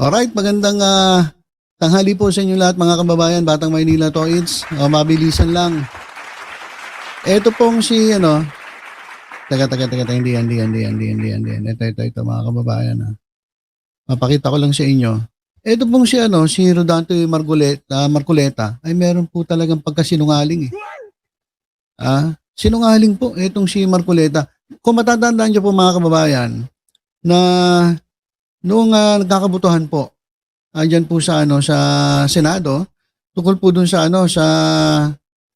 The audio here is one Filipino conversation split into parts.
Alright, magandang tanghali po sa inyo lahat mga kababayan, Batang Maynila to it's. Mabilisan lang. Ito pong si taga, hindi. Ito mga kababayan. Mapakita ko lang sa inyo. Ito pong si Rodante Marcoleta ay meron po talagang pagkasinungaling eh. Sinungaling po itong si Marcoleta. Kung matatandaan niyo po mga kababayan na noong nagkakabutuhan po andyan po sa Senado tungkol po dun sa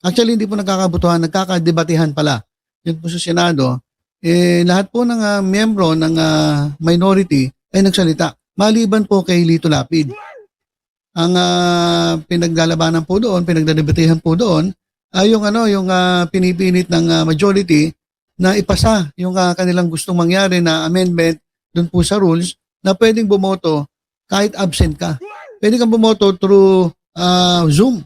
actually hindi po nagkakabutuhan, nagkakadebatehan pala. Yun po sa Senado, lahat po ng miyembro ng minority ay nagsalita. Maliban po kay Lito Lapid. Ang pinaglalabanan po doon, pinagdedebatehan po doon ay yung pinipilit ng majority na ipasa yung kanilang gustong mangyari na amendment dun po sa rules na pwedeng bumoto kahit absent ka. Pwede kang bumoto through Zoom,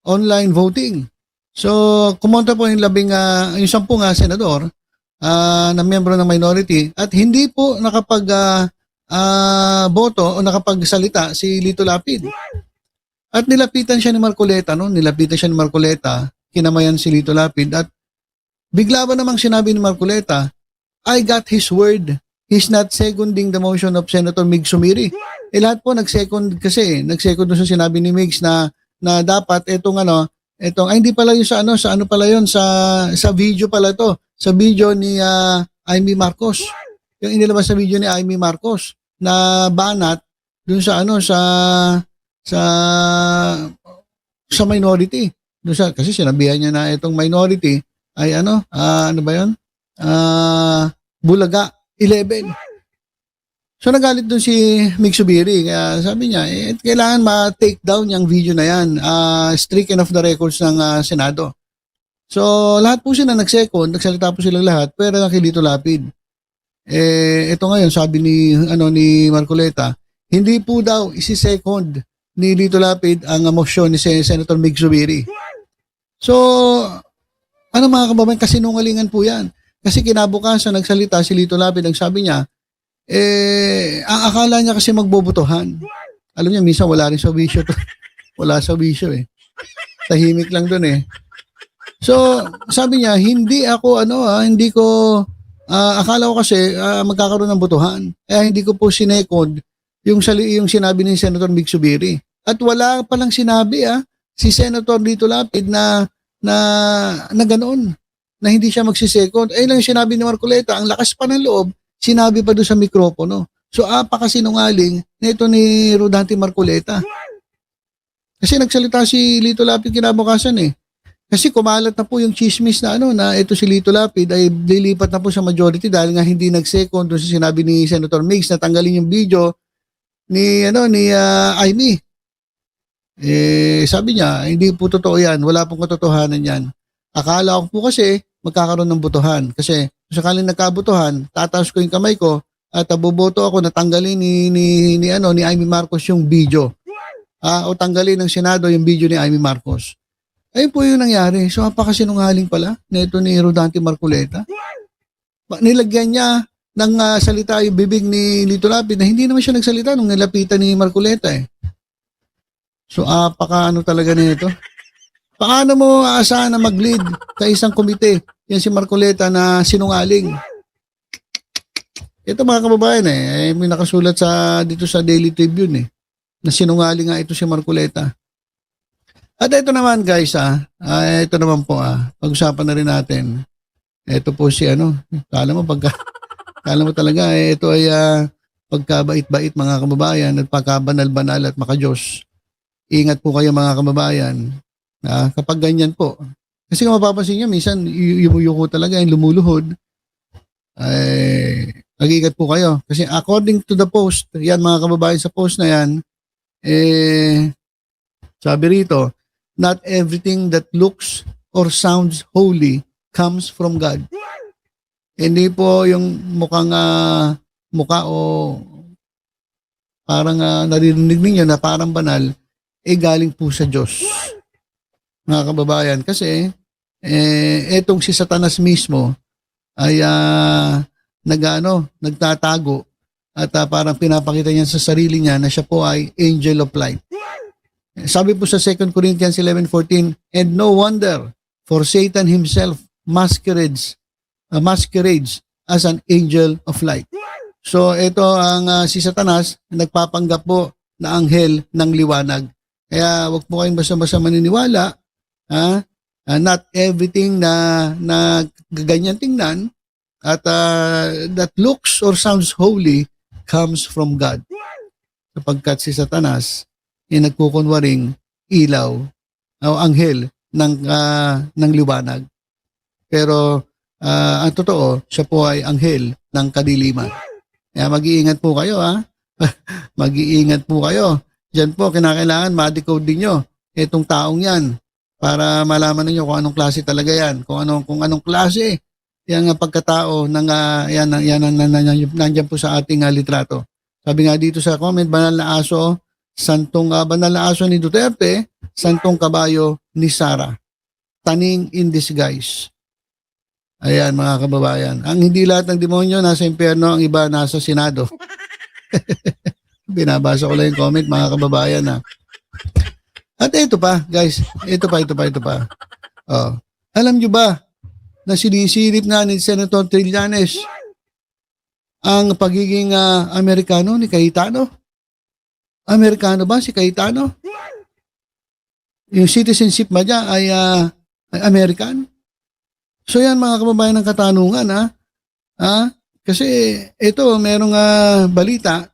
online voting. So, kumontra po yung 10 senador na miyembro ng minority at hindi po nakapag boto o nakapagsalita si Lito Lapid. At nilapitan siya ni Marcoleta, kinamayan si Lito Lapid at bigla ba namang sinabi ni Marcoleta, I got his word. He's not seconding the motion of Senator Mig Sumiri. Lahat po nag-second kasi. Nag-second doon sa sinabi ni Migs na dapat hindi pala yun sa video pala to. Sa video ni Amy Marcos. Yung inilabas sa video ni Amy Marcos na banat doon sa minority. Kasi sinabihan niya na itong minority ay Bulaga 11. So nagalit doon si Mig Subiri. Kaya sabi niya, kailangan ma-take down yung video na yan. Stricken off the records ng Senado. So lahat po sila nag-second, nagsalita po silang lahat, pero kay Lito Lapid. Ito ngayon, sabi ni Marcoleta, hindi po daw isi-second ni Lito Lapid ang motion ni Senator Mig Subiri. So, mga kababayan, kasinungalingan po yan. Kasi kinabukasan nagsalita si Lito Lapid, ang sabi niya, ang akala niya kasi magbobotohan. Alam niya, minsan wala rin sa wisyo to. Wala sa wisyo eh. Tahimik lang dun eh. So, sabi niya, hindi ko, akala ko kasi magkakaroon ng botohan. Hindi ko po sinekod yung sinabi ni Senator Mig Subiri. At wala palang sinabi si Senator Lito Lapid na ganoon, na hindi siya magsisekond. Lang sinabi ni Marcoleta, ang lakas pa ng loob, sinabi pa doon sa mikropono. So, apakasinungaling nito ni Rodante Marcoleta. Kasi nagsalita si Lito Lapid kinabukasan eh. Kasi kumalat na po yung chismis na ito si Lito Lapid ay lilipat na po sa majority dahil nga hindi nag-second doon sa sinabi ni Senator Migs na tanggalin yung video ni Amy. Sabi niya, hindi po totoo yan. Wala pong katotohanan yan. Akala ko po kasi magkakaroon ng botohan. Kasi kung sakaling nagkabotohan, tataas ko yung kamay ko at boboto ako na tanggalin ni Amy Marcos yung video. O tanggalin ng Senado yung video ni Amy Marcos. Ayun po yung nangyari. So, apakasinungaling pala nito ni Rodante Marcoleta. Nilagyan niya ng salita yung bibig ni Lito Lapid na hindi naman siya nagsalita nung nilapitan ni Marcoleta eh. So, talaga nito. Paano mo aasahan na mag-lead sa isang komite? Yan si Marcoleta na sinungaling. Ito mga kababayan may nakasulat dito sa Daily Tribune na sinungaling nga ito si Marcoleta. At ito naman guys ito naman po pag-usapan na rin natin. Ito po si kala mo talaga ito ay pagkabait-bait mga kababayan at pagkabanal-banal at makajos. Ingat po kayo mga kababayan. Kapag ganyan po. Kasi kung mapapansin nyo, minsan yumuyuko talaga yung lumuluhod. Nag-iingat po kayo. Kasi according to the post, yan mga kababayan sa post na yan, sabi rito, not everything that looks or sounds holy comes from God. Hindi po yung mukha o parang naririnig ninyo na parang banal, galing po sa Diyos. Mga kababayan, kasi etong si Satanas mismo ay nagtatago at parang pinapakita niya sa sarili niya na siya po ay angel of light. Sabi po sa 2 Corinthians 11:14, and no wonder, for Satan himself masquerades as an angel of light. So ito ang si Satanas, nagpapanggap po na anghel ng liwanag. Kaya wag po kayong basta-basta maniniwala, not everything na ganyan tingnan at that looks or sounds holy comes from God. Sapagkat si Satanas ay nagkukunwaring ilaw o anghel ng liwanag. Pero ang totoo, siya po ay anghel ng kadiliman. Kaya mag-iingat po kayo, mag-iingat po kayo. Diyan po, kinakailangan ma-decode din nyo itong taong yan para malaman niyo kung anong klase talaga yan, kung anong klase yung pagkatao ng nandiyan po sa ating litrato. Sabi nga dito sa comment, banal na aso ni Duterte, santong kabayo ni Sara. Taning in disguise. Ayan mga kababayan. Ang hindi lahat ng demonyo nasa impyerno, ang iba nasa Senado. Binabasa ko lang yung comment mga kababayan na. At ito pa guys, ito pa. Oh. Alam nyo ba na sinisilip na ni Senator Trillanes ang pagiging Amerikano ni Cayetano? Amerikano ba si Cayetano? Yung citizenship ba niya ay American? So yan mga kababayan ng katanungan kasi ito merong balita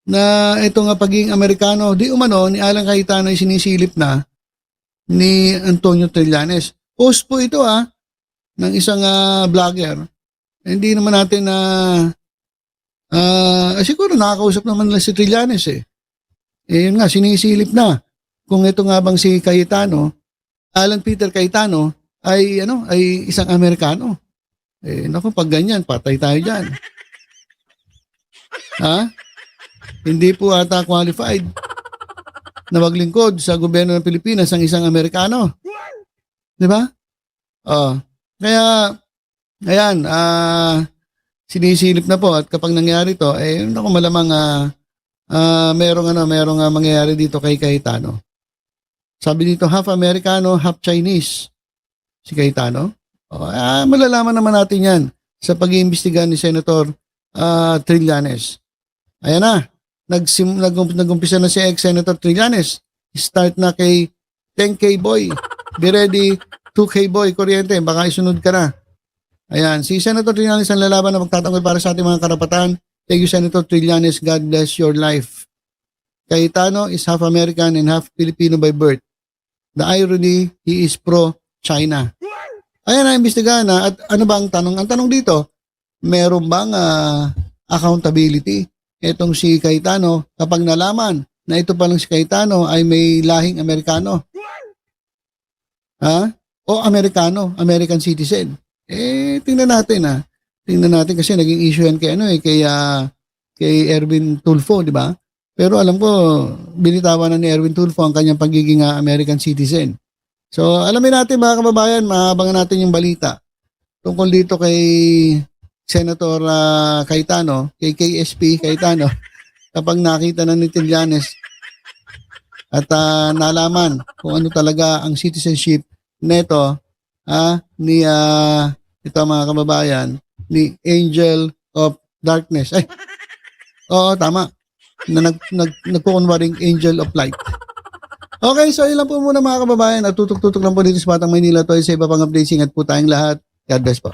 na ito nga pagiging Amerikano di umano ni Alan Cayetano ay sinisilip na ni Antonio Trillanes. Post po ito ng isang vlogger. Hindi naman natin siguro nakakausap naman lang si Trillanes yun nga sinisilip na kung ito nga bang si Cayetano, Alan Peter Cayetano ay isang Amerikano. Naku, pag ganyan, patay tayo diyan. Hindi po ata qualified na maglingkod sa gobyerno ng Pilipinas ang isang Amerikano. 'Di ba? Kaya ayan, sinisilip na po at kapag nangyari to, naku malamang merong mangyayari dito kay Cayetano. Sabi dito, half Amerikano, half Chinese. Si Cayetano. Malalaman naman natin yan sa pag-iimbestiga ni Senator Trillanes. Ayan na. Nag-umpisa na si ex-Senator Trillanes. Start na kay 10K boy. Be ready, 2K boy, kuryente. Baka isunod ka na. Ayan. Si Senator Trillanes ang lalaban na magtatanggol para sa ating mga karapatan. Thank you, Senator Trillanes. God bless your life. Cayetano is half American and half Filipino by birth. The irony, he is pro-China. Ayan na, imbestigahan na. At ano ba ang tanong? Ang tanong dito, meron bang accountability? Itong si Cayetano, kapag nalaman na ito palang si Cayetano ay may lahing Amerikano. O Amerikano, American citizen. Tingnan natin Tingnan natin kasi naging issue yan kay Erwin Tulfo, di ba? Pero alam ko, binitawan na ni Erwin Tulfo ang kanyang pagiging American citizen. So, alamin natin mga kababayan, maabangan natin yung balita tungkol dito kay Senator Cayetano, kay KSP Cayetano, kapag nakita na ni Trillanes at nalaman kung ano talaga ang citizenship neto ni ito mga kababayan, ni Angel of Darkness. Oo, tama. Na nagkukunwaring Angel of Light. Okay, so yun lang po muna mga kababayan. At tutok-tutok lang po dito sa Batang Maynila. Sa iba pang updates, ingat po tayong lahat. God bless po.